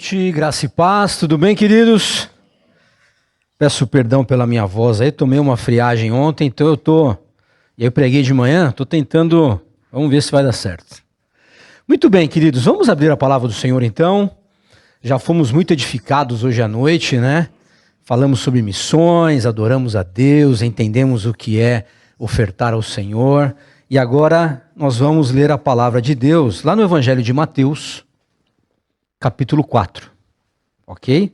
noite, graça e paz, tudo bem, queridos? Peço perdão pela minha voz aí, tomei uma friagem ontem, então eu preguei de manhã, vamos ver se vai dar certo. Muito bem, queridos, vamos abrir a palavra do Senhor então. Já fomos muito edificados hoje à noite, né? Falamos sobre missões, adoramos a Deus, entendemos o que é ofertar ao Senhor. E agora nós vamos ler a palavra de Deus lá no Evangelho de Mateus, capítulo 4, ok?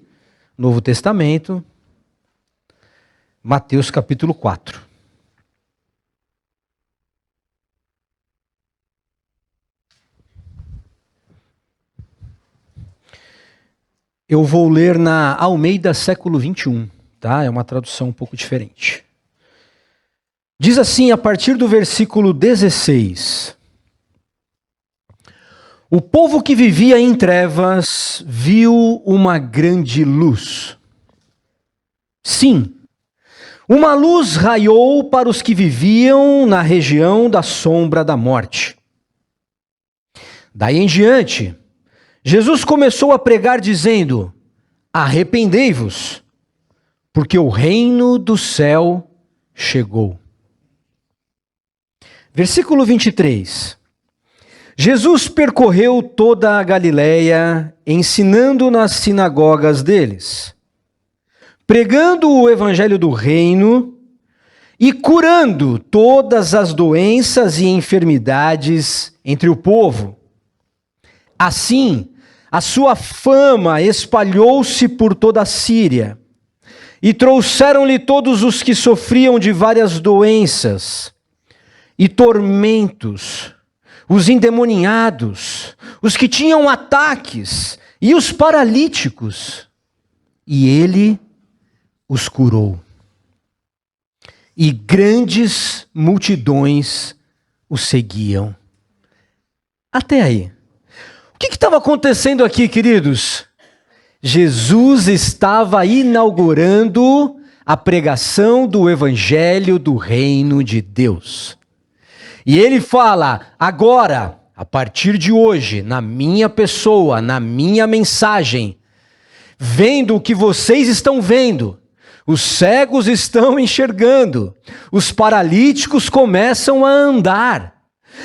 Novo Testamento, Mateus capítulo 4. Eu vou ler na Almeida século 21, tá? É uma tradução um pouco diferente. Diz assim, a partir do versículo 16: O povo que vivia em trevas viu uma grande luz. Sim, uma luz raiou para os que viviam na região da sombra da morte. Daí em diante, Jesus começou a pregar dizendo: arrependei-vos, porque o reino do céu chegou. Versículo 23. Jesus percorreu toda a Galileia, ensinando nas sinagogas deles, pregando o evangelho do reino e curando todas as doenças e enfermidades entre o povo. Assim, a sua fama espalhou-se por toda a Síria, e trouxeram-lhe todos os que sofriam de várias doenças e tormentos, os endemoniados, os que tinham ataques e os paralíticos, e ele os curou. E grandes multidões o seguiam. Até aí. O que estava acontecendo aqui, queridos? Jesus estava inaugurando a pregação do evangelho do reino de Deus. E ele fala, agora, a partir de hoje, na minha pessoa, na minha mensagem, vendo o que vocês estão vendo, os cegos estão enxergando, os paralíticos começam a andar,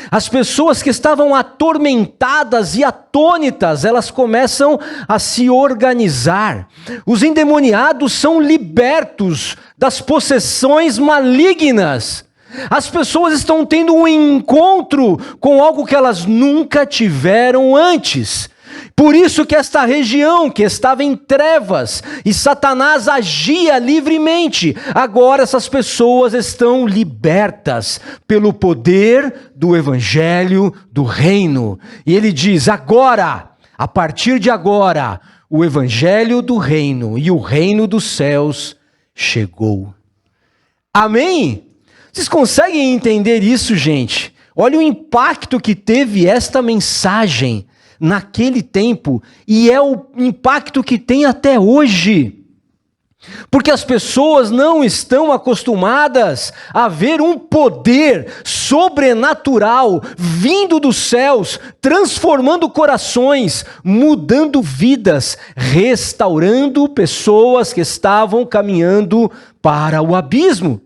as pessoas que estavam atormentadas e atônitas, elas começam a se organizar, os endemoniados são libertos das possessões malignas. As pessoas estão tendo um encontro com algo que elas nunca tiveram antes. Por isso que esta região que estava em trevas e Satanás agia livremente, agora essas pessoas estão libertas pelo poder do evangelho do reino. E ele diz, agora, a partir de agora, o evangelho do reino e o reino dos céus chegou. Amém? Vocês conseguem entender isso, gente? Olha o impacto que teve esta mensagem naquele tempo e é o impacto que tem até hoje. Porque as pessoas não estão acostumadas a ver um poder sobrenatural vindo dos céus, transformando corações, mudando vidas, restaurando pessoas que estavam caminhando para o abismo.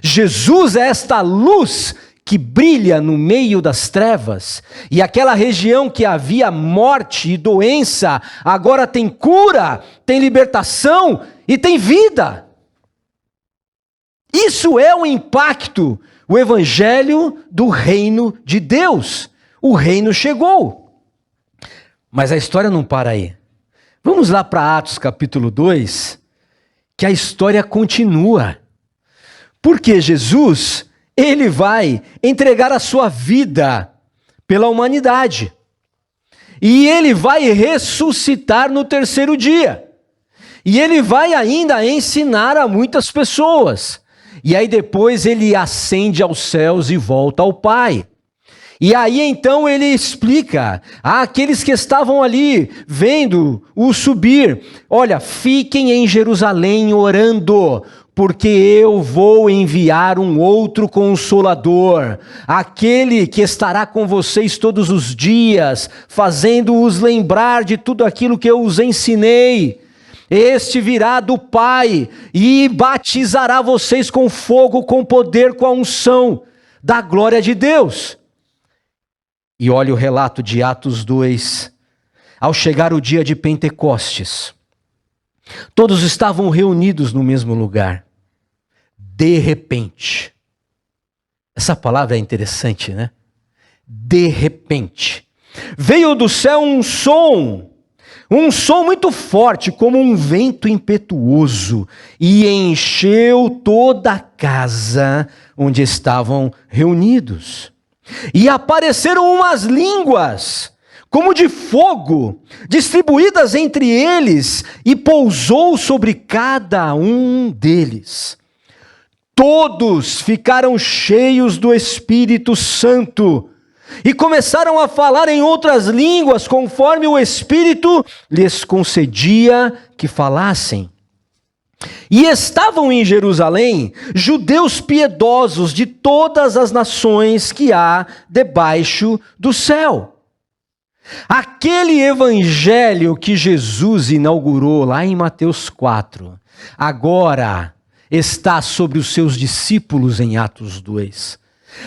Jesus é esta luz que brilha no meio das trevas, e aquela região que havia morte e doença, agora tem cura, tem libertação e tem vida. Isso é o impacto, o evangelho do reino de Deus. O reino chegou. Mas a história não para aí. Vamos lá para Atos capítulo 2, que a história continua. Porque Jesus, ele vai entregar a sua vida pela humanidade. E ele vai ressuscitar no terceiro dia. E ele vai ainda ensinar a muitas pessoas. E aí depois ele ascende aos céus e volta ao Pai. E aí então ele explica àqueles que estavam ali vendo o subir, olha, fiquem em Jerusalém orando, porque eu vou enviar um outro Consolador, aquele que estará com vocês todos os dias, fazendo-os lembrar de tudo aquilo que eu os ensinei. Este virá do Pai e batizará vocês com fogo, com poder, com a unção da glória de Deus. E olha o relato de Atos 2. Ao chegar o dia de Pentecostes, todos estavam reunidos no mesmo lugar. De repente. Essa palavra é interessante, né? De repente. Veio do céu um som muito forte, como um vento impetuoso, e encheu toda a casa onde estavam reunidos. E apareceram umas línguas, como de fogo, distribuídas entre eles, e pousou sobre cada um deles. Todos ficaram cheios do Espírito Santo e começaram a falar em outras línguas, conforme o Espírito lhes concedia que falassem. E estavam em Jerusalém judeus piedosos de todas as nações que há debaixo do céu. Aquele evangelho que Jesus inaugurou lá em Mateus 4, agora está sobre os seus discípulos em Atos 2.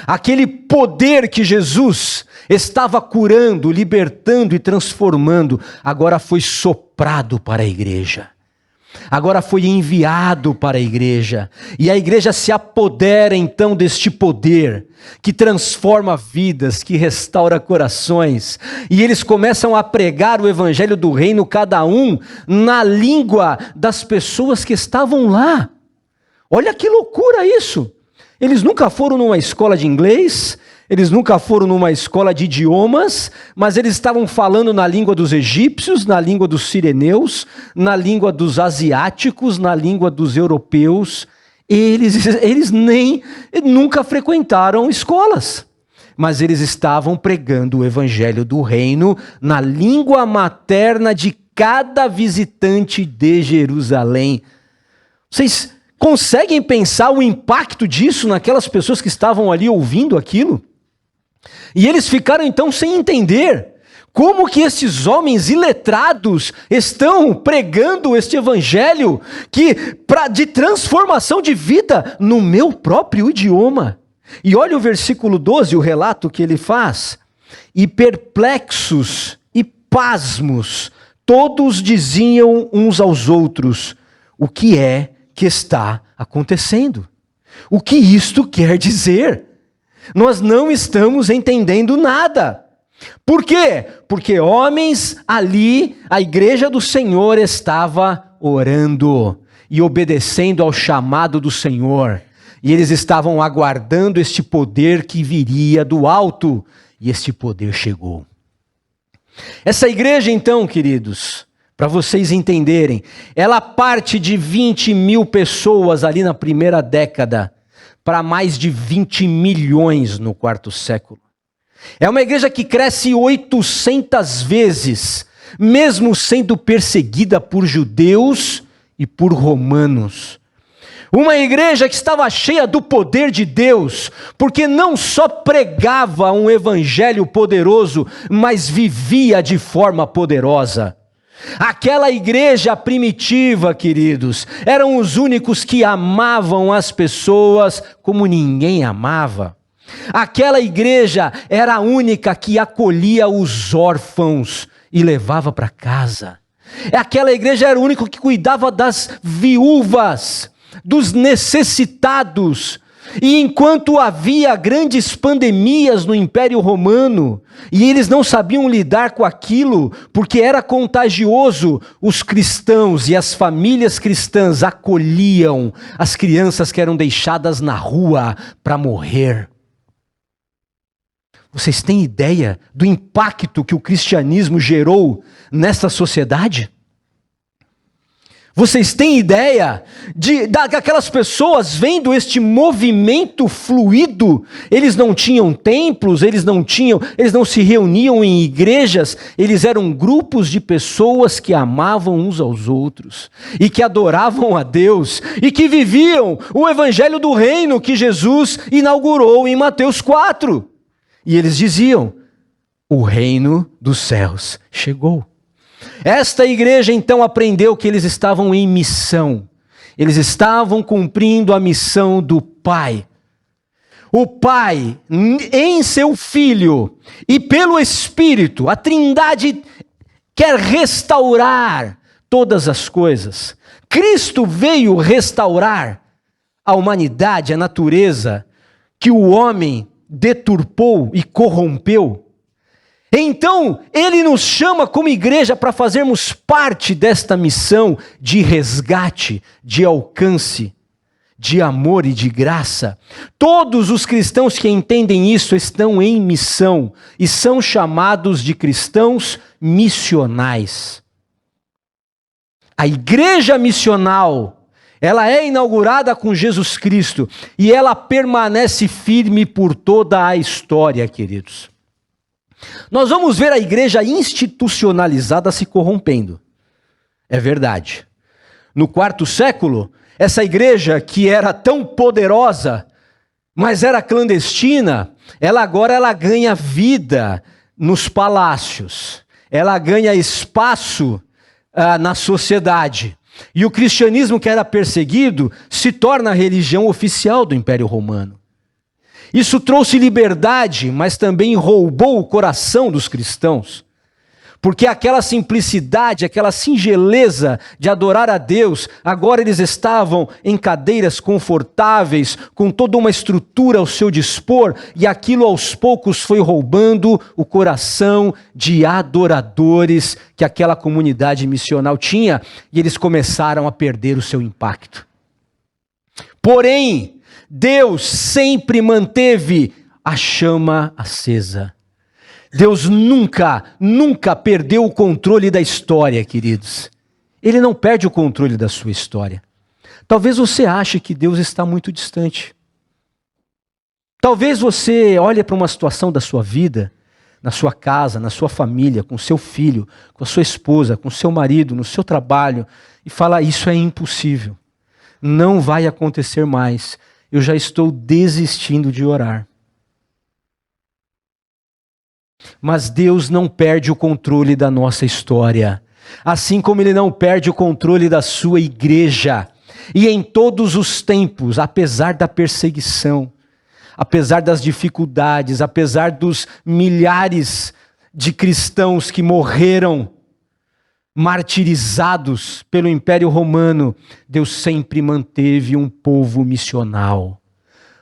Aquele poder que Jesus estava curando, libertando e transformando, agora foi soprado para a igreja. Agora foi enviado para a igreja. E a igreja se apodera então deste poder que transforma vidas, que restaura corações. E eles começam a pregar o evangelho do reino, cada um na língua das pessoas que estavam lá. Olha que loucura isso! Eles nunca foram numa escola de inglês, eles nunca foram numa escola de idiomas, mas eles estavam falando na língua dos egípcios, na língua dos sireneus, na língua dos asiáticos, na língua dos europeus. Eles nunca frequentaram escolas, mas eles estavam pregando o evangelho do reino na língua materna de cada visitante de Jerusalém. Vocês conseguem pensar o impacto disso naquelas pessoas que estavam ali ouvindo aquilo? E eles ficaram então sem entender como que esses homens iletrados estão pregando este evangelho de transformação de vida no meu próprio idioma. E olha o versículo 12, o relato que ele faz. E perplexos e pasmos, todos diziam uns aos outros: o que é que está acontecendo? O que isto quer dizer? Nós não estamos entendendo nada. Por quê? Porque homens ali, a igreja do Senhor estava orando e obedecendo ao chamado do Senhor. E eles estavam aguardando este poder que viria do alto. E este poder chegou. Essa igreja então, queridos, para vocês entenderem, ela parte de 20 mil pessoas ali na primeira década para mais de 20 milhões no quarto século. É uma igreja que cresce 800 vezes, mesmo sendo perseguida por judeus e por romanos. Uma igreja que estava cheia do poder de Deus, porque não só pregava um evangelho poderoso, mas vivia de forma poderosa. Aquela igreja primitiva, queridos, eram os únicos que amavam as pessoas como ninguém amava. Aquela igreja era a única que acolhia os órfãos e levava para casa. Aquela igreja era a única que cuidava das viúvas, dos necessitados. E enquanto havia grandes pandemias no Império Romano, e eles não sabiam lidar com aquilo, porque era contagioso, os cristãos e as famílias cristãs acolhiam as crianças que eram deixadas na rua para morrer. Vocês têm ideia do impacto que o cristianismo gerou nesta sociedade? Vocês têm ideia daquelas pessoas vendo este movimento fluido? Eles não tinham templos, eles não se reuniam em igrejas, eles eram grupos de pessoas que amavam uns aos outros e que adoravam a Deus e que viviam o evangelho do reino que Jesus inaugurou em Mateus 4. E eles diziam: o reino dos céus chegou. Esta igreja então aprendeu que eles estavam em missão. Eles estavam cumprindo a missão do Pai. O Pai, em seu Filho e pelo Espírito, a Trindade quer restaurar todas as coisas. Cristo veio restaurar a humanidade, a natureza que o homem deturpou e corrompeu. Então, ele nos chama como igreja para fazermos parte desta missão de resgate, de alcance, de amor e de graça. Todos os cristãos que entendem isso estão em missão e são chamados de cristãos missionais. A igreja missional, ela é inaugurada com Jesus Cristo e ela permanece firme por toda a história, queridos. Nós vamos ver a igreja institucionalizada se corrompendo. É verdade. No 4º século, essa igreja que era tão poderosa, mas era clandestina, ela ganha vida nos palácios. Ela ganha espaço na sociedade. E o cristianismo, que era perseguido, se torna a religião oficial do Império Romano. Isso trouxe liberdade, mas também roubou o coração dos cristãos. Porque aquela simplicidade, aquela singeleza de adorar a Deus, agora eles estavam em cadeiras confortáveis, com toda uma estrutura ao seu dispor, e aquilo aos poucos foi roubando o coração de adoradores que aquela comunidade missional tinha, e eles começaram a perder o seu impacto. Porém, Deus sempre manteve a chama acesa. Deus nunca perdeu o controle da história, queridos. Ele não perde o controle da sua história. Talvez você ache que Deus está muito distante. Talvez você olhe para uma situação da sua vida, na sua casa, na sua família, com seu filho, com a sua esposa, com seu marido, no seu trabalho, e fala: isso é impossível. Não vai acontecer mais. Eu já estou desistindo de orar. Mas Deus não perde o controle da nossa história, assim como Ele não perde o controle da sua igreja. E em todos os tempos, apesar da perseguição, apesar das dificuldades, apesar dos milhares de cristãos que morreram martirizados pelo Império Romano, Deus sempre manteve um povo missional.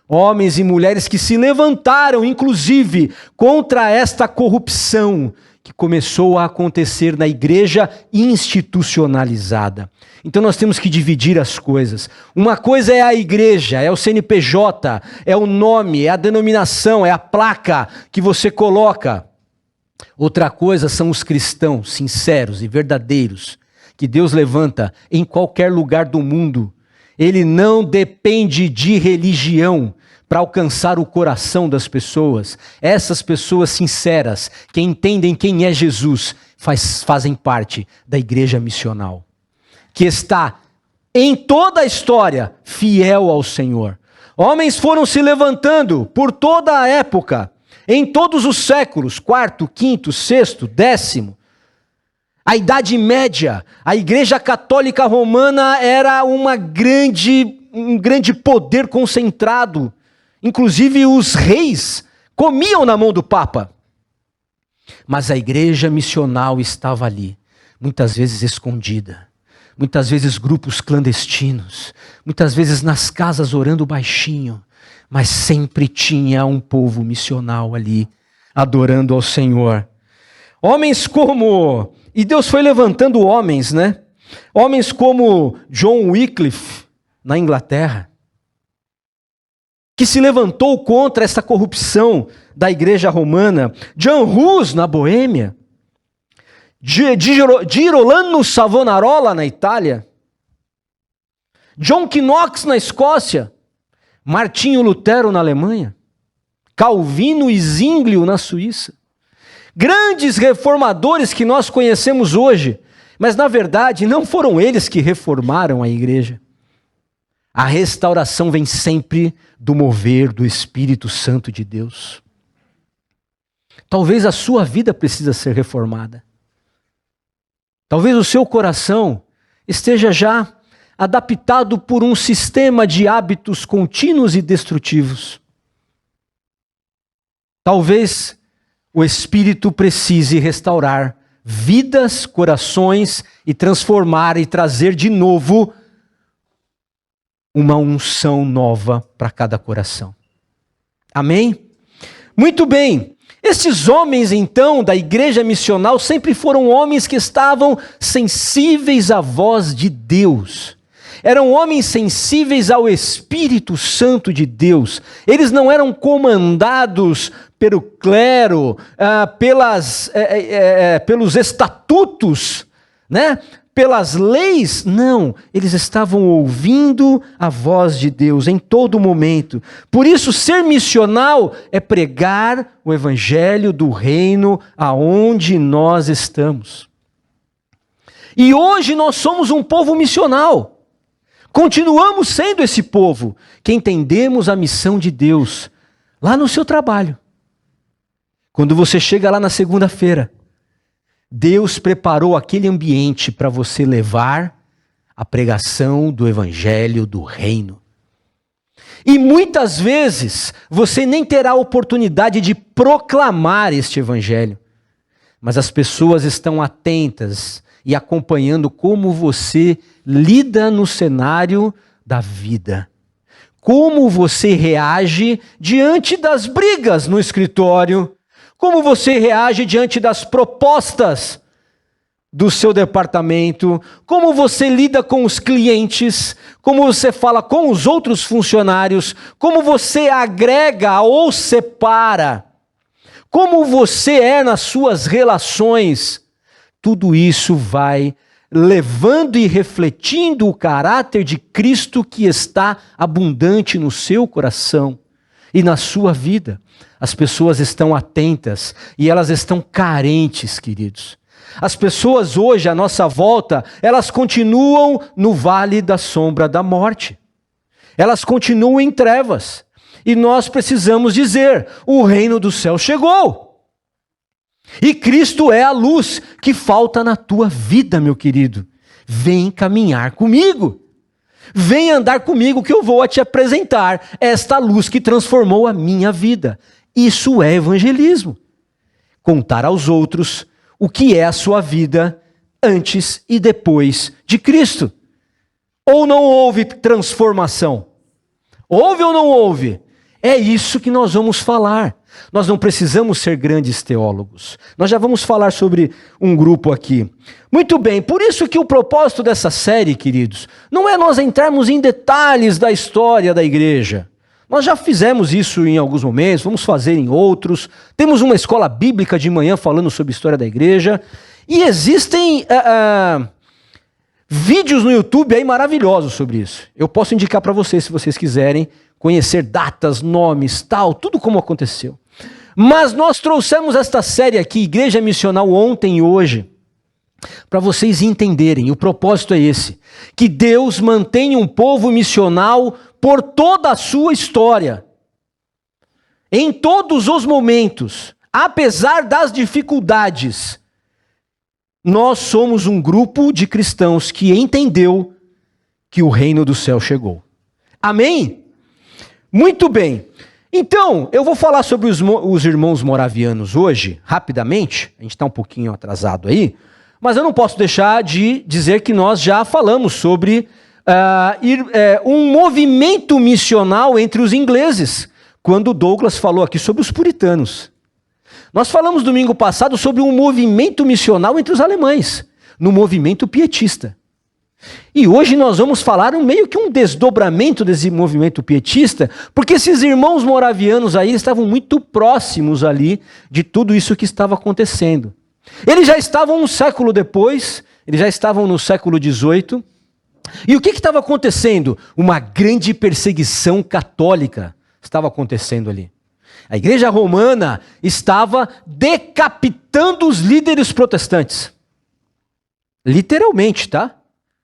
Homens e mulheres que se levantaram, inclusive, contra esta corrupção que começou a acontecer na igreja institucionalizada. Então nós temos que dividir as coisas. Uma coisa é a igreja, é o CNPJ, é o nome, é a denominação, é a placa que você coloca. Outra coisa são os cristãos sinceros e verdadeiros, que Deus levanta em qualquer lugar do mundo. Ele não depende de religião para alcançar o coração das pessoas. Essas pessoas sinceras, que entendem quem é Jesus, fazem parte da igreja missional, que está em toda a história fiel ao Senhor. Homens foram se levantando por toda a época, em todos os séculos, 4º, 5º, 6º, 10º. A Idade Média, a Igreja Católica Romana era um grande poder concentrado. Inclusive os reis comiam na mão do Papa. Mas a igreja missional estava ali, muitas vezes escondida, muitas vezes grupos clandestinos, muitas vezes nas casas orando baixinho, mas sempre tinha um povo missional ali, adorando ao Senhor. Homens como... E Deus foi levantando homens, né? Homens como John Wycliffe, na Inglaterra, que se levantou contra essa corrupção da igreja romana. Jan Hus, na Boêmia. Girolamo Savonarola, na Itália. John Knox na Escócia, Martinho Lutero na Alemanha, Calvino e Zwinglio na Suíça. Grandes reformadores que nós conhecemos hoje, mas na verdade não foram eles que reformaram a igreja. A restauração vem sempre do mover do Espírito Santo de Deus. Talvez a sua vida precisa ser reformada. Talvez o seu coração esteja já adaptado por um sistema de hábitos contínuos e destrutivos. Talvez o Espírito precise restaurar vidas, corações e transformar e trazer de novo uma unção nova para cada coração. Amém? Muito bem. Esses homens, então, da igreja missional sempre foram homens que estavam sensíveis à voz de Deus. Eram homens sensíveis ao Espírito Santo de Deus. Eles não eram comandados pelo clero, pelos estatutos, né? Pelas leis. Não, eles estavam ouvindo a voz de Deus em todo momento. Por isso, ser missional é pregar o evangelho do reino aonde nós estamos. E hoje nós somos um povo missional. Continuamos sendo esse povo que entendemos a missão de Deus lá no seu trabalho. Quando você chega lá na segunda-feira, Deus preparou aquele ambiente para você levar a pregação do evangelho do reino. E muitas vezes você nem terá a oportunidade de proclamar este evangelho, mas as pessoas estão atentas e acompanhando como você lida no cenário da vida. Como você reage diante das brigas no escritório. Como você reage diante das propostas do seu departamento. Como você lida com os clientes. Como você fala com os outros funcionários. Como você agrega ou separa. Como você é nas suas relações. Tudo isso vai levando e refletindo o caráter de Cristo que está abundante no seu coração e na sua vida. As pessoas estão atentas e elas estão carentes, queridos. As pessoas hoje, à nossa volta, elas continuam no vale da sombra da morte. Elas continuam em trevas. E nós precisamos dizer, o reino do céu chegou. E Cristo é a luz que falta na tua vida, meu querido. Vem caminhar comigo. Vem andar comigo que eu vou te apresentar esta luz que transformou a minha vida. Isso é evangelismo. Contar aos outros o que é a sua vida antes e depois de Cristo. Ou não houve transformação? Houve ou não houve? É isso que nós vamos falar. Nós não precisamos ser grandes teólogos. Nós já vamos falar sobre um grupo aqui. Muito bem, por isso que o propósito dessa série, queridos, não é nós entrarmos em detalhes da história da igreja. Nós já fizemos isso em alguns momentos, vamos fazer em outros. Temos uma escola bíblica de manhã falando sobre a história da igreja. E existem vídeos no YouTube aí maravilhosos sobre isso. Eu posso indicar para vocês, se vocês quiserem conhecer datas, nomes, tal, tudo como aconteceu. Mas nós trouxemos esta série aqui, Igreja Missional, ontem e hoje, para vocês entenderem, o propósito é esse, que Deus mantém um povo missional por toda a sua história, em todos os momentos, apesar das dificuldades. Nós somos um grupo de cristãos que entendeu que o reino do céu chegou. Amém? Muito bem. Então, eu vou falar sobre os irmãos moravianos hoje, rapidamente. A gente está um pouquinho atrasado aí, mas eu não posso deixar de dizer que nós já falamos sobre um movimento missional entre os ingleses, quando Douglas falou aqui sobre os puritanos. Nós falamos domingo passado sobre um movimento missional entre os alemães, no movimento pietista. E hoje nós vamos falar meio que um desdobramento desse movimento pietista, porque esses irmãos moravianos aí estavam muito próximos ali de tudo isso que estava acontecendo. Eles já estavam um século depois, eles já estavam no século XVIII, E o que estava acontecendo? Uma grande perseguição católica estava acontecendo ali. A igreja romana estava decapitando os líderes protestantes. Literalmente, tá?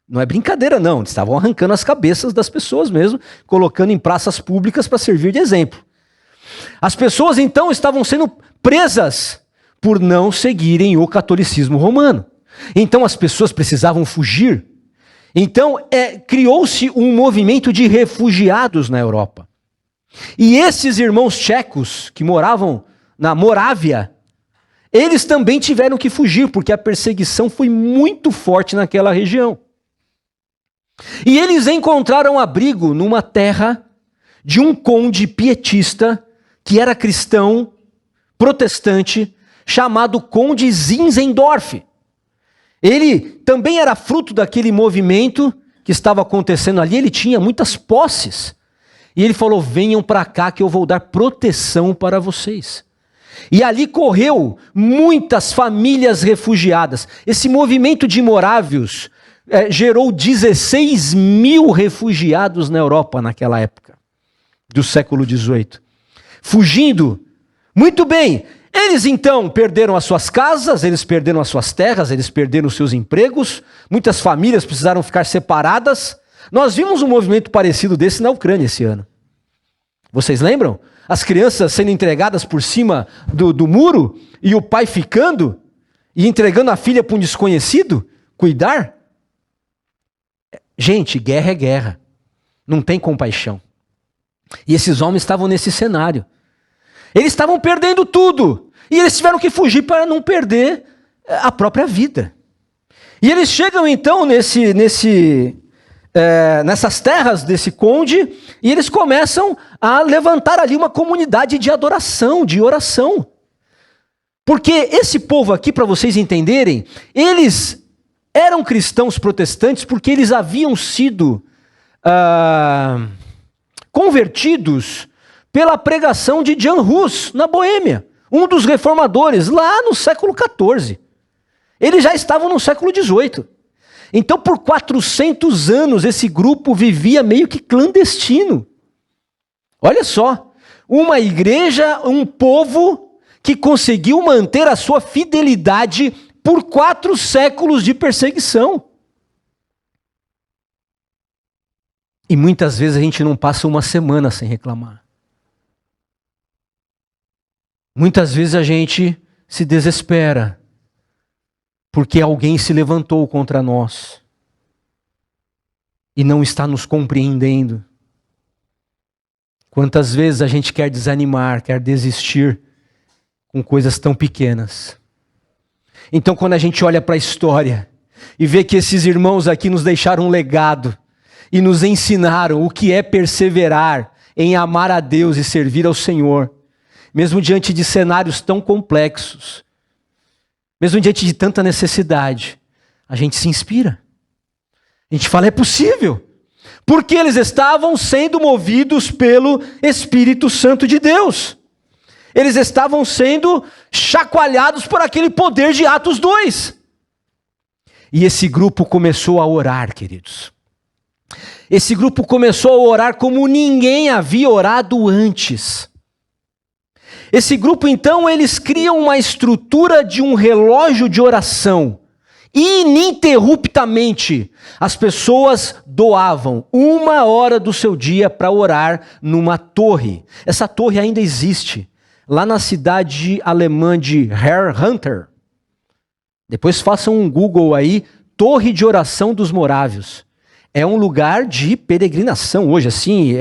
Não é brincadeira, não. Eles estavam arrancando as cabeças das pessoas mesmo, colocando em praças públicas para servir de exemplo. As pessoas, então, estavam sendo presas por não seguirem o catolicismo romano. Então, as pessoas precisavam fugir. Então, criou-se um movimento de refugiados na Europa. E esses irmãos tchecos que moravam na Morávia, eles também tiveram que fugir, porque a perseguição foi muito forte naquela região. E eles encontraram abrigo numa terra de um conde pietista, que era cristão, protestante, chamado Conde Zinzendorf. Ele também era fruto daquele movimento que estava acontecendo ali, ele tinha muitas posses. E ele falou, venham para cá que eu vou dar proteção para vocês. E ali correu muitas famílias refugiadas. Esse movimento de morávios gerou 16 mil refugiados na Europa naquela época, do século XVIII. Fugindo, muito bem, eles então perderam as suas casas, eles perderam as suas terras, eles perderam os seus empregos, muitas famílias precisaram ficar separadas. Nós vimos um movimento parecido desse na Ucrânia esse ano. Vocês lembram? As crianças sendo entregadas por cima do muro e o pai ficando e entregando a filha para um desconhecido cuidar? Gente, guerra é guerra. Não tem compaixão. E esses homens estavam nesse cenário. Eles estavam perdendo tudo. E eles tiveram que fugir para não perder a própria vida. E eles chegam então nessas terras desse conde, e eles começam a levantar ali uma comunidade de adoração, de oração. Porque esse povo aqui, para vocês entenderem, eles eram cristãos protestantes porque eles haviam sido convertidos pela pregação de Jan Hus, na Boêmia, um dos reformadores, lá no século XIV. Eles já estavam no século XVIII. Então, por 400 anos, esse grupo vivia meio que clandestino. Olha só, uma igreja, um povo que conseguiu manter a sua fidelidade por 4 séculos de perseguição. E muitas vezes a gente não passa uma semana sem reclamar. Muitas vezes a gente se desespera porque alguém se levantou contra nós e não está nos compreendendo. Quantas vezes a gente quer desanimar, quer desistir com coisas tão pequenas. Então, quando a gente olha para a história e vê que esses irmãos aqui nos deixaram um legado e nos ensinaram o que é perseverar em amar a Deus e servir ao Senhor, mesmo diante de cenários tão complexos, mesmo diante de tanta necessidade, a gente se inspira. A gente fala, é possível. Porque eles estavam sendo movidos pelo Espírito Santo de Deus. Eles estavam sendo chacoalhados por aquele poder de Atos 2. E esse grupo começou a orar, queridos. Esse grupo começou a orar como ninguém havia orado antes. Esse grupo, então, eles criam uma estrutura de um relógio de oração. Ininterruptamente, as pessoas doavam 1 hora do seu dia para orar numa torre. Essa torre ainda existe, lá na cidade alemã de Herrnhut. Depois façam um Google aí, Torre de Oração dos Morávios. É um lugar de peregrinação hoje, assim,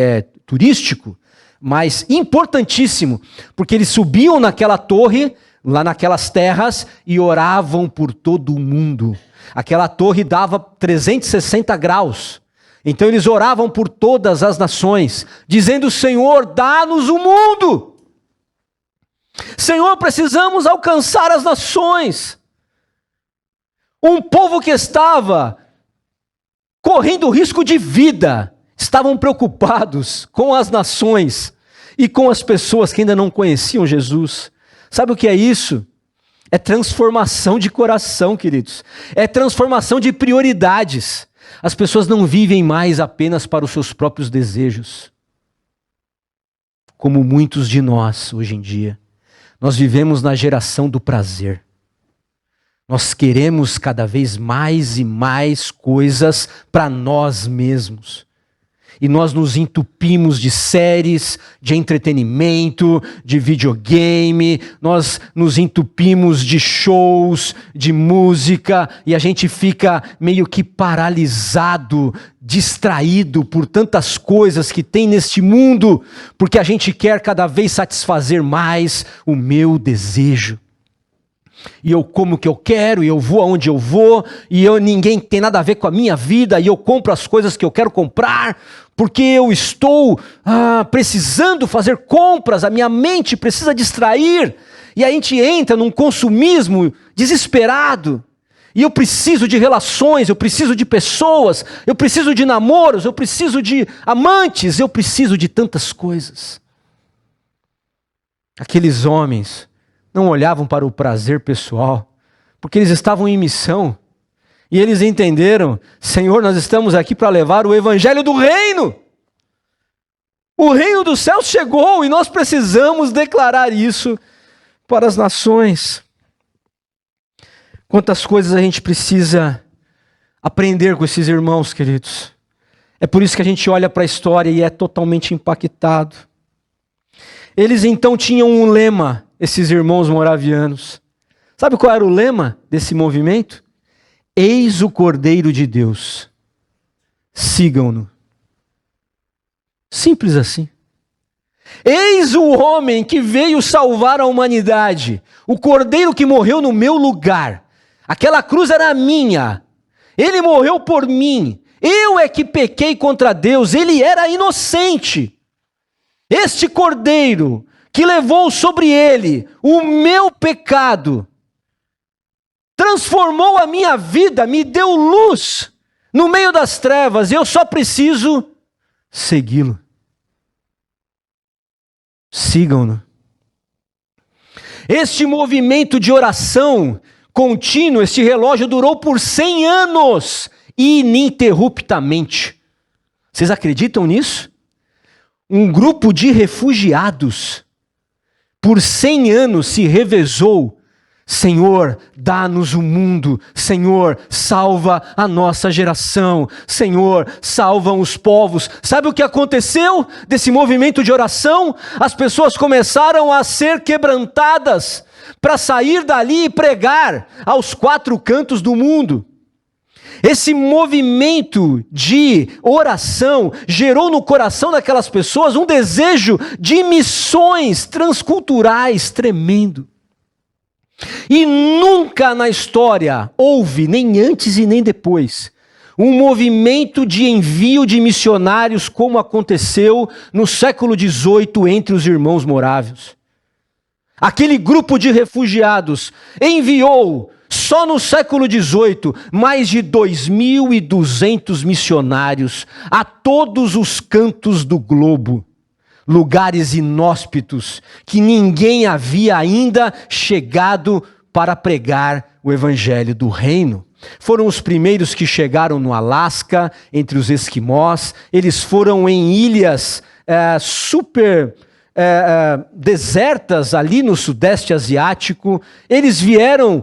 turístico, mas importantíssimo, porque eles subiam naquela torre, lá naquelas terras, e oravam por todo o mundo. Aquela torre dava 360 graus. Então eles oravam por todas as nações, dizendo, Senhor, dá-nos o mundo. Senhor, precisamos alcançar as nações. Um povo que estava correndo risco de vida, estavam preocupados com as nações e com as pessoas que ainda não conheciam Jesus. Sabe o que é isso? É transformação de coração, queridos. É transformação de prioridades. As pessoas não vivem mais apenas para os seus próprios desejos, como muitos de nós hoje em dia. Nós vivemos na geração do prazer. Nós queremos cada vez mais e mais coisas para nós mesmos. E nós nos entupimos de séries, de entretenimento, de videogame, nós nos entupimos de shows, de música, e a gente fica meio que paralisado, distraído por tantas coisas que tem neste mundo, porque a gente quer cada vez satisfazer mais o meu desejo. E eu como o que eu quero, e eu vou aonde eu vou, e ninguém tem nada a ver com a minha vida, e eu compro as coisas que eu quero comprar, porque eu estou precisando fazer compras, a minha mente precisa distrair, e a gente entra num consumismo desesperado, e eu preciso de relações, eu preciso de pessoas, eu preciso de namoros, eu preciso de amantes, eu preciso de tantas coisas. Aqueles homens não olhavam para o prazer pessoal, porque eles estavam em missão. E eles entenderam: Senhor, nós estamos aqui para levar o evangelho do reino. O reino dos céus chegou e nós precisamos declarar isso para as nações. Quantas coisas a gente precisa aprender com esses irmãos, queridos. É por isso que a gente olha para a história e é totalmente impactado. Eles então tinham um lema, esses irmãos moravianos. Sabe qual era o lema desse movimento? Eis o Cordeiro de Deus, sigam-no. Simples assim. Eis o homem que veio salvar a humanidade, o Cordeiro que morreu no meu lugar. Aquela cruz era minha, ele morreu por mim, eu é que pequei contra Deus, ele era inocente. Este Cordeiro que levou sobre ele o meu pecado, transformou a minha vida, me deu luz no meio das trevas, e eu só preciso segui-lo. Sigam-no. Este movimento de oração contínuo, este relógio durou por 100 anos, ininterruptamente. Vocês acreditam nisso? Um grupo de refugiados, por 100 anos se revezou: Senhor, dá-nos o mundo. Senhor, salva a nossa geração. Senhor, salva os povos. Sabe o que aconteceu desse movimento de oração? As pessoas começaram a ser quebrantadas para sair dali e pregar aos 4 cantos do mundo. Esse movimento de oração gerou no coração daquelas pessoas um desejo de missões transculturais tremendo. E nunca na história houve, nem antes e nem depois, um movimento de envio de missionários como aconteceu no século XVIII entre os irmãos morávios. Aquele grupo de refugiados enviou, só no século XVIII, mais de 2.200 missionários a todos os cantos do globo. Lugares inóspitos que ninguém havia ainda chegado para pregar o evangelho do reino. Foram os primeiros que chegaram no Alasca, entre os esquimós. Eles foram em ilhas desertas ali no sudeste asiático. Eles vieram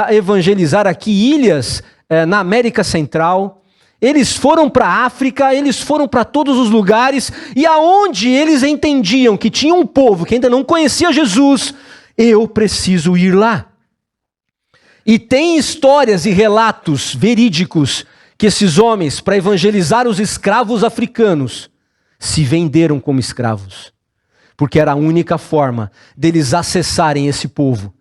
evangelizar aqui ilhas na América Central. Eles foram para a África, eles foram para todos os lugares, e aonde eles entendiam que tinha um povo que ainda não conhecia Jesus, eu preciso ir lá. E tem histórias e relatos verídicos que esses homens, para evangelizar os escravos africanos, se venderam como escravos, porque era a única forma deles acessarem esse povo.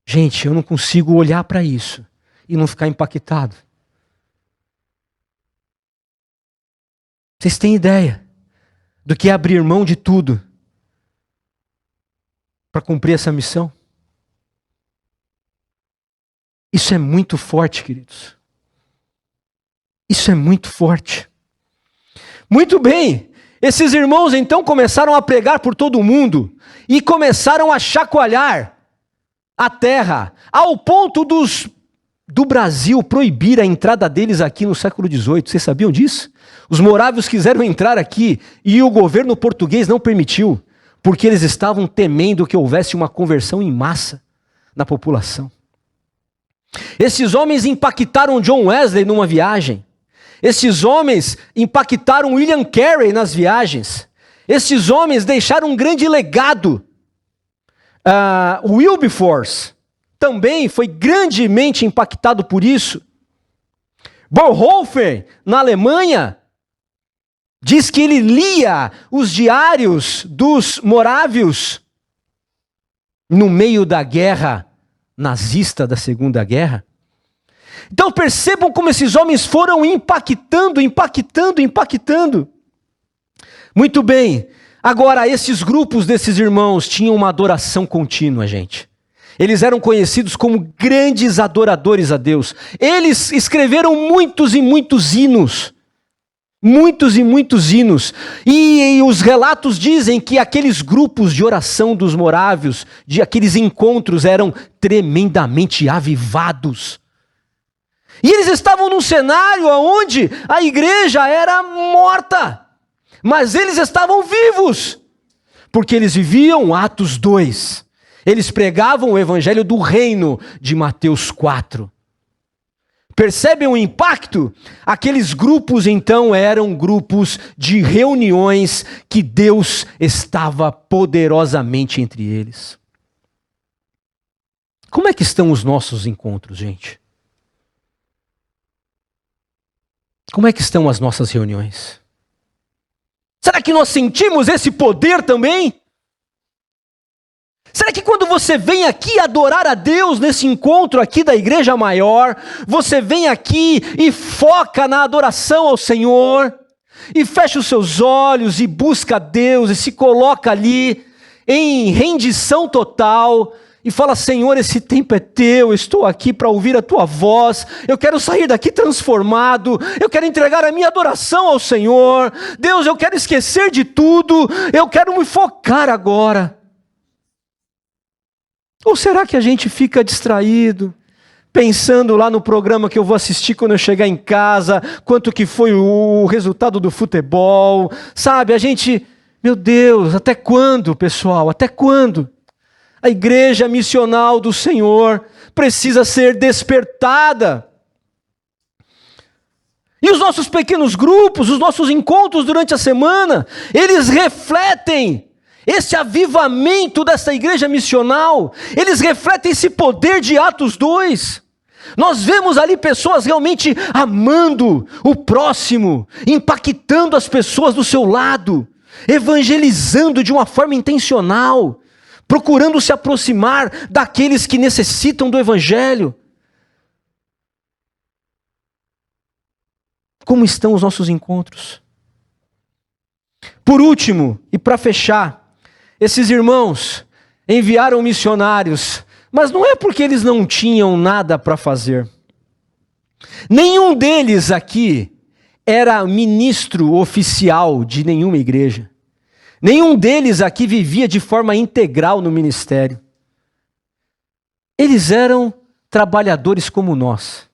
Gente, eu não consigo olhar para isso e não ficar impactado. Vocês têm ideia do que é abrir mão de tudo para cumprir essa missão? Isso é muito forte, queridos. Isso é muito forte. Muito bem, esses irmãos então começaram a pregar por todo o mundo e começaram a chacoalhar a terra, ao ponto dos do Brasil proibir a entrada deles aqui no século XVIII. Vocês sabiam disso? Os morávios quiseram entrar aqui e o governo português não permitiu, porque eles estavam temendo que houvesse uma conversão em massa na população. Esses homens impactaram John Wesley numa viagem. Esses homens impactaram William Carey nas viagens. Esses homens deixaram um grande legado. Wilberforce também foi grandemente impactado por isso. Bonhoeffer, na Alemanha, diz que ele lia os diários dos morávios no meio da guerra nazista da Segunda Guerra. Então percebam como esses homens foram impactando. Muito bem. Agora, esses grupos desses irmãos tinham uma adoração contínua, gente. Eles eram conhecidos como grandes adoradores a Deus. Eles escreveram muitos e muitos hinos. E os relatos dizem que aqueles grupos de oração dos morávios, de aqueles encontros, eram tremendamente avivados. E eles estavam num cenário onde a igreja era morta, mas eles estavam vivos, porque eles viviam Atos 2. Eles pregavam o evangelho do reino de Mateus 4. Percebem o impacto? Aqueles grupos, então, eram grupos de reuniões que Deus estava poderosamente entre eles. Como é que estão os nossos encontros, gente? Como é que estão as nossas reuniões? Será que nós sentimos esse poder também? Será que quando você vem aqui adorar a Deus nesse encontro aqui da igreja maior, você vem aqui e foca na adoração ao Senhor, e fecha os seus olhos e busca a Deus e se coloca ali em rendição total e fala: Senhor, esse tempo é teu, eu estou aqui para ouvir a tua voz, eu quero sair daqui transformado, eu quero entregar a minha adoração ao Senhor. Deus, eu quero esquecer de tudo, eu quero me focar agora. Ou será que a gente fica distraído, pensando lá no programa que eu vou assistir quando eu chegar em casa, quanto que foi o resultado do futebol, sabe? A gente, meu Deus, até quando, pessoal? Até quando? A igreja missional do Senhor precisa ser despertada. E os nossos pequenos grupos, os nossos encontros durante a semana, eles refletem esse avivamento dessa igreja missional, eles refletem esse poder de Atos 2. Nós vemos ali pessoas realmente amando o próximo, impactando as pessoas do seu lado, evangelizando de uma forma intencional, procurando se aproximar daqueles que necessitam do evangelho. Como estão os nossos encontros? Por último, e para fechar, esses irmãos enviaram missionários, mas não é porque eles não tinham nada para fazer. Nenhum deles aqui era ministro oficial de nenhuma igreja. Nenhum deles aqui vivia de forma integral no ministério. Eles eram trabalhadores como nós.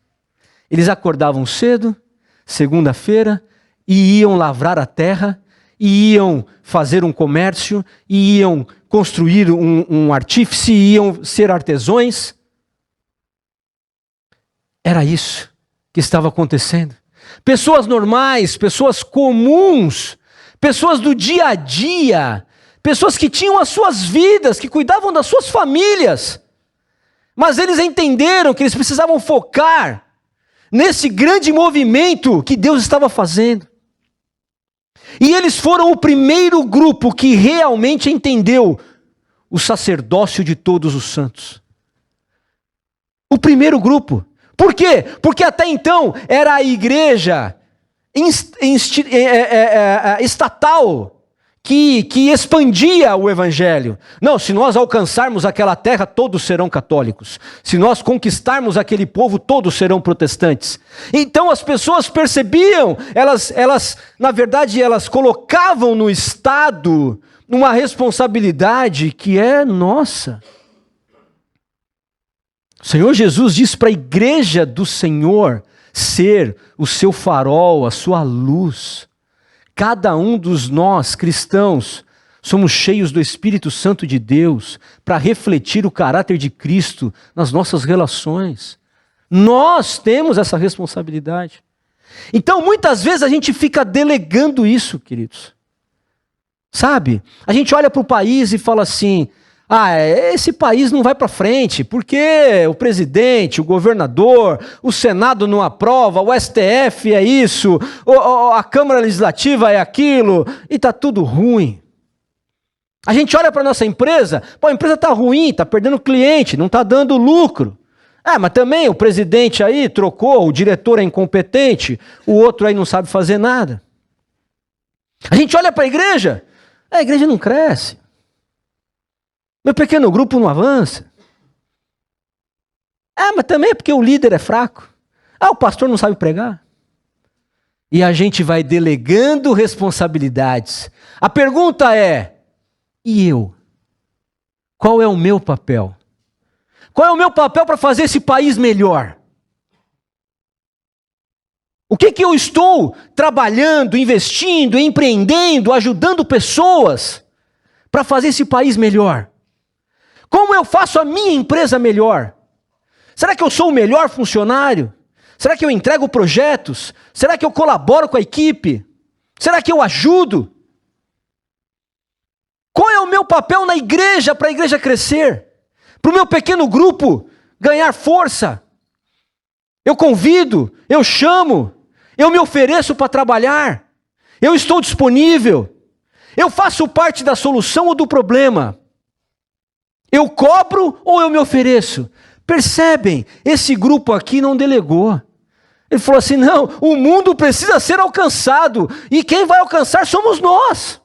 Eles acordavam cedo, segunda-feira, e iam lavrar a terra, e iam fazer um comércio, e iam construir um artífice, e iam ser artesãos. Era isso que estava acontecendo. Pessoas normais, pessoas comuns, pessoas do dia a dia, pessoas que tinham as suas vidas, que cuidavam das suas famílias. Mas eles entenderam que eles precisavam focar nesse grande movimento que Deus estava fazendo. E eles foram o primeiro grupo que realmente entendeu o sacerdócio de todos os santos. O primeiro grupo. Por quê? Porque até então era a igreja estatal que expandia o evangelho. Não, se nós alcançarmos aquela terra, todos serão católicos. Se nós conquistarmos aquele povo, todos serão protestantes. Então as pessoas percebiam, na verdade, elas colocavam no Estado uma responsabilidade que é nossa. O Senhor Jesus diz para a igreja do Senhor ser o seu farol, a sua luz. Cada um dos nós, cristãos, somos cheios do Espírito Santo de Deus para refletir o caráter de Cristo nas nossas relações. Nós temos essa responsabilidade. Então, muitas vezes a gente fica delegando isso, queridos. Sabe? A gente olha para o país e fala assim: esse país não vai para frente, porque o presidente, o governador, o Senado não aprova, o STF é isso, a Câmara Legislativa é aquilo, e está tudo ruim. A gente olha para a nossa empresa, a empresa está ruim, está perdendo cliente, não está dando lucro. Mas também o presidente aí trocou, o diretor é incompetente, o outro aí não sabe fazer nada. A gente olha para a igreja não cresce. Meu pequeno grupo não avança. Mas também é porque o líder é fraco. O pastor não sabe pregar. E a gente vai delegando responsabilidades. A pergunta é: e eu? Qual é o meu papel? Qual é o meu papel para fazer esse país melhor? O que eu estou trabalhando, investindo, empreendendo, ajudando pessoas para fazer esse país melhor? Como eu faço a minha empresa melhor? Será que eu sou o melhor funcionário? Será que eu entrego projetos? Será que eu colaboro com a equipe? Será que eu ajudo? Qual é o meu papel na igreja para a igreja crescer? Para o meu pequeno grupo ganhar força? Eu convido, eu chamo, eu me ofereço para trabalhar, eu estou disponível, eu faço parte da solução ou do problema? Eu cobro ou eu me ofereço? Percebem? Esse grupo aqui não delegou. Ele falou assim: não, o mundo precisa ser alcançado, e quem vai alcançar somos nós.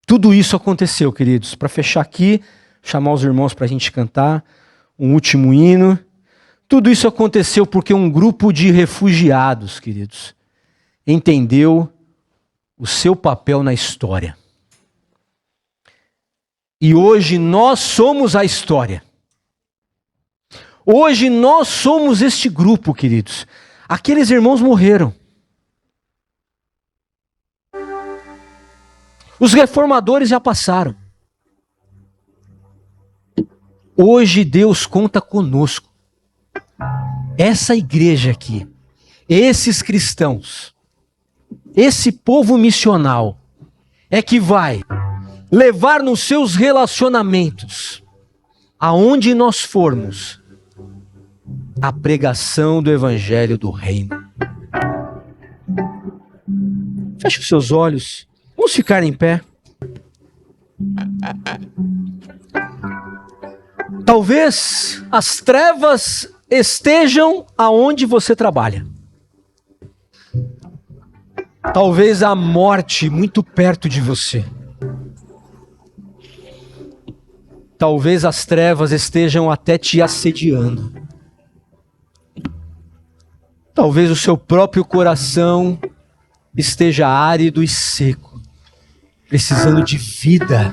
Tudo isso aconteceu, queridos. Para fechar aqui, chamar os irmãos para a gente cantar um último hino. Tudo isso aconteceu porque um grupo de refugiados, queridos, entendeu o seu papel na história. E hoje nós somos a história. Hoje nós somos este grupo, queridos. Aqueles irmãos morreram. Os reformadores já passaram. Hoje Deus conta conosco. Essa igreja aqui, esses cristãos, esse povo missional, é que vai levar nos seus relacionamentos, aonde nós formos, a pregação do evangelho do reino. Feche os seus olhos. Vamos ficar em pé. Talvez as trevas estejam aonde você trabalha. Talvez a morte muito perto de você. Talvez as trevas estejam até te assediando. Talvez o seu próprio coração esteja árido e seco, precisando de vida.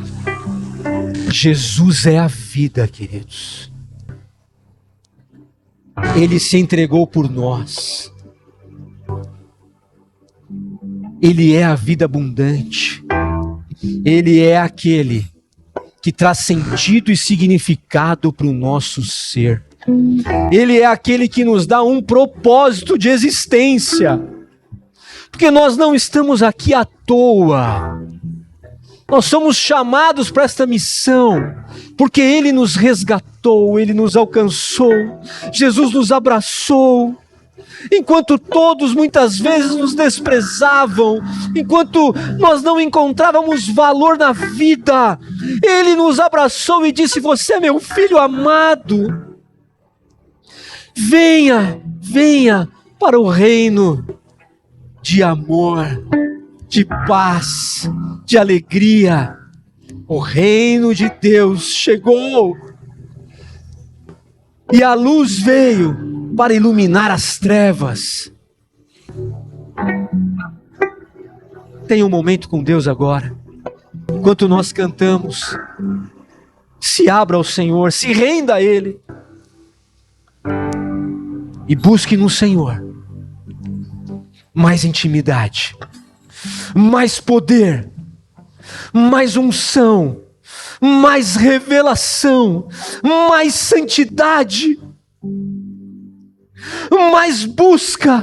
Jesus é a vida, queridos. Ele se entregou por nós. Ele é a vida abundante. Ele é aquele que traz sentido e significado para o nosso ser. Ele é aquele que nos dá um propósito de existência. Porque nós não estamos aqui à toa. Nós somos chamados para esta missão, porque Ele nos resgatou, Ele nos alcançou, Jesus nos abraçou. Enquanto todos muitas vezes nos desprezavam, enquanto nós não encontrávamos valor na vida, Ele nos abraçou e disse: você é meu filho amado. Venha, venha para o reino de amor, de paz, de alegria. O reino de Deus chegou e a luz veio para iluminar as trevas. Tenha um momento com Deus agora, enquanto nós cantamos. Se abra ao Senhor, se renda a Ele. E busque no Senhor mais intimidade, mais poder, mais unção, mais revelação, mais santidade, mais busca,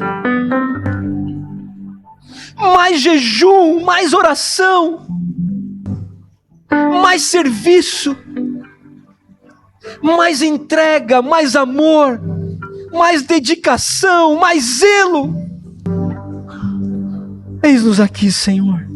mais jejum, mais oração, mais serviço, mais entrega, mais amor, mais dedicação, mais zelo. Eis-nos aqui, Senhor.